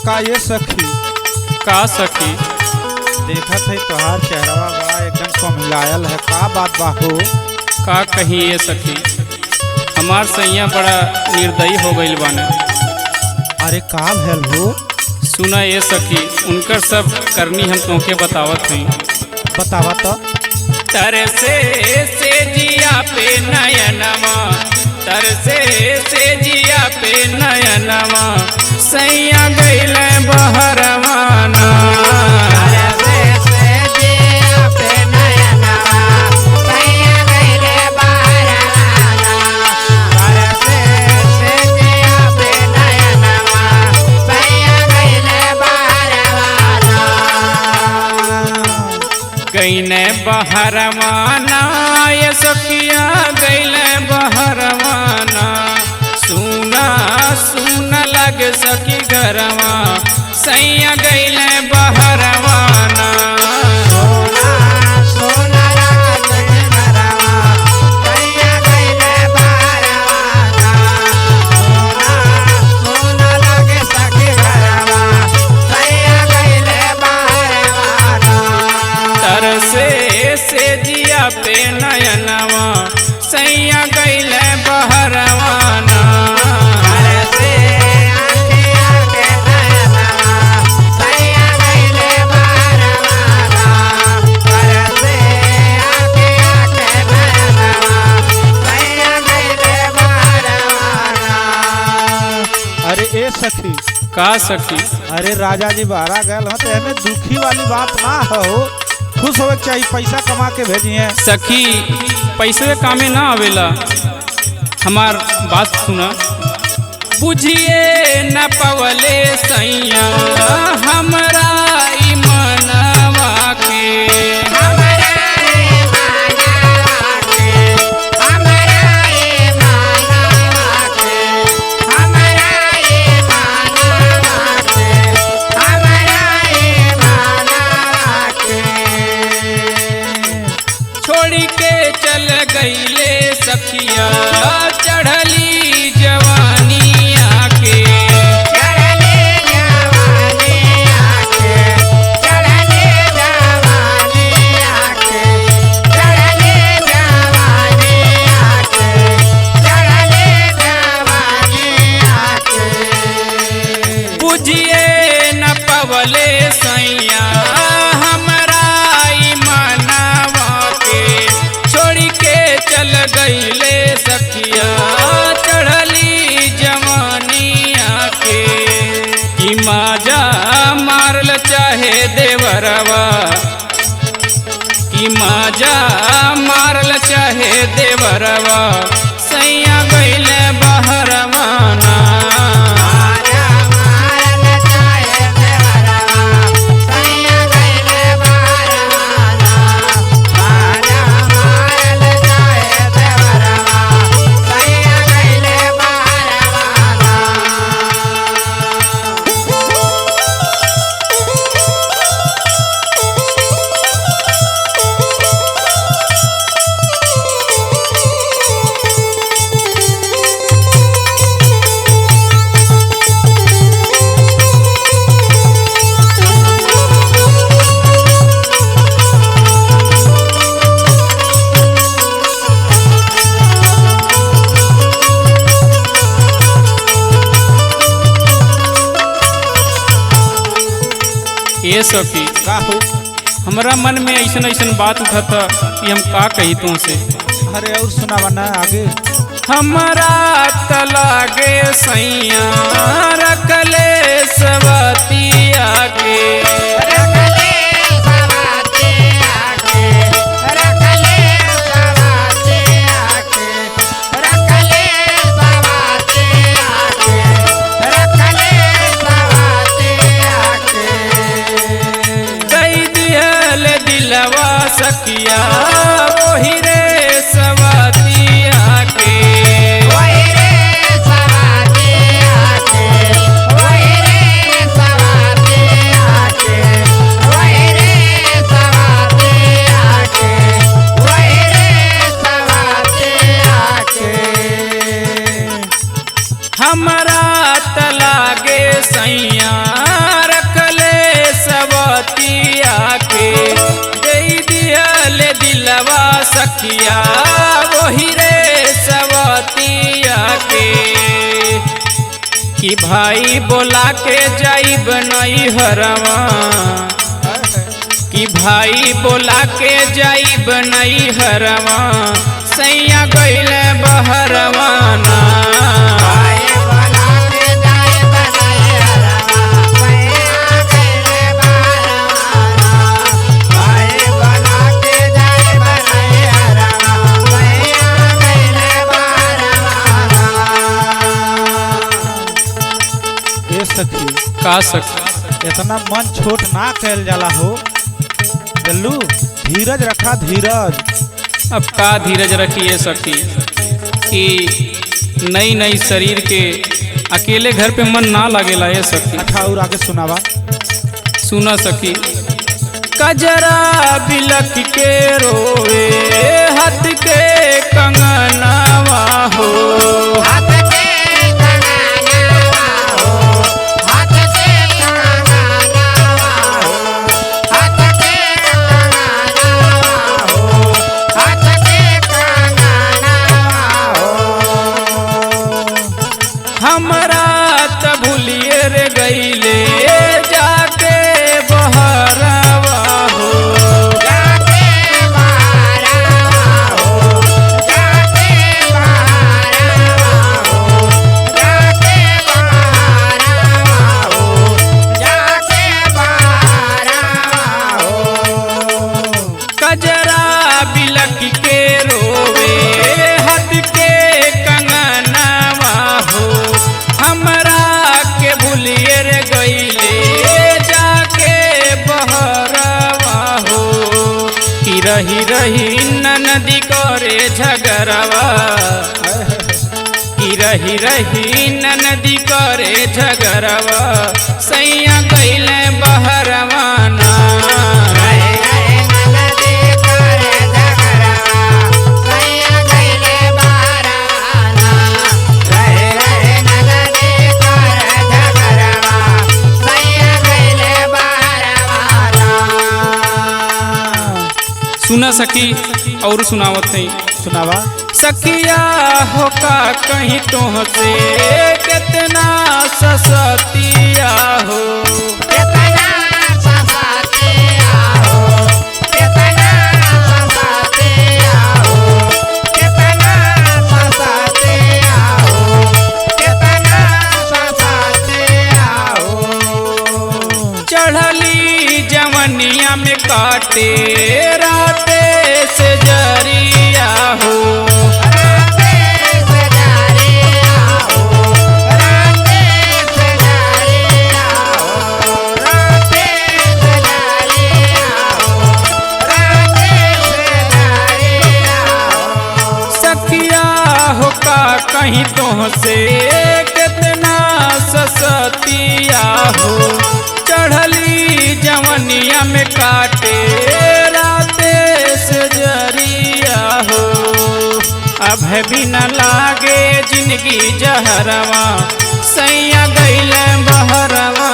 का ये सखी का सखी देखत है तोहार चेहरा बड़ा एकदम कमिलायल है। का बात बा हो? का कही ये सखी हमार सैया बड़ा निर्दयी हो गईल बाने। अरे का भेल हो? सुना ये सखी उनकर सब करनी हम तोके बतावत हई। बतावा तो। तरसे से जिया पे नयनमा, तरसे से जिया पे नयनमा, सैया गईल बहरवाना। गईले बहरवाना ये सखिया गईले बहरवाना, सुना सुना लगे सखी घरवा, सैया गईले बहरवाना। से जिया पे नयनवा, सैया गईले बहरवाना। अरे ए सखी का सखी? अरे राजा जी बाहरा गए हो तो हमें दुखी वाली बात ना हो, खुश होवे चाहिए। पैसा कमा के भेजिए सखी, पैसे कामे ना आवेला। हमार बात सुना, बुझिए न पवले सैया हमरा ई मनवा के। छोड़ी के चल गईले सखिया चढ़ली जवानी आके। बुझिए न पवले सैया हमरा ई मनवा के, छोड़ी के चल गईले सखिया चढ़ली जवानिया के। कि माजा मारल चाहे देवरवा, कि माजा मारल चाहे देवरवा, सैया गईले बहरवाना। ये सखी का हो? हमरा मन में ऐसन ऐसन बात उठता कि हम का कही तुमसे। अरे और सुनावा ना आगे। हमारा तलागे सैया रखले सवती आगे। रखले सैया रखले सबतिया के दे दियल दिलवा सखिया वही रे सबतिया के कि भाई बोला के जाइब नहीं हरवा कि भाई बोला के जाइब नहीं हरवा सैया गइले बहरवाना सखी का सखी इतना मन छोट ना कैल जाला हो। जल्लू धीरज रखा धीरज। अब का धीरज रखिए सखी कि नई नई शरीर के अकेले घर पे मन ना लगेला ये सखी। अच्छा और आगे सुनावा। सुना सखी कजरा बिलख के रोवे हाथ के कंगनवा हो हमरा त भूलिए रे गईले जाके बहरवा हो जाके बहरवा हो जाके बहरवा हो जाके बहरवा हो जाके बहरवा हो कजरा बिलख के रोवे हद के कंगनवा हो हमरा के भूलिए रे गईले जाके बहरवा हो कि रही रही ननदी करे झगड़वा कि रही रही ननदी करे झगड़वा सैया गईले बहरवाना सुना सखी और सुनावत है सुनावा। सखिया हो का कहीं तो से कितना ससतिया हो कितना ससतिया हो कितना ससतिया हो कितना ससतिया हो कितना ससतिया हो चढ़ली जवनिया में काटे राते से जरिया हो राते से जरिया हो राते से जरिया हो राते से जरिया हो राते से जरिया हो सखिया हो का कहीं तो से कितना ससतिया हो चढ़ली जवनिया में काटे राते से जरिया हो अब भी न लागे जिंदगी जहरवा सैया गईले बहरवा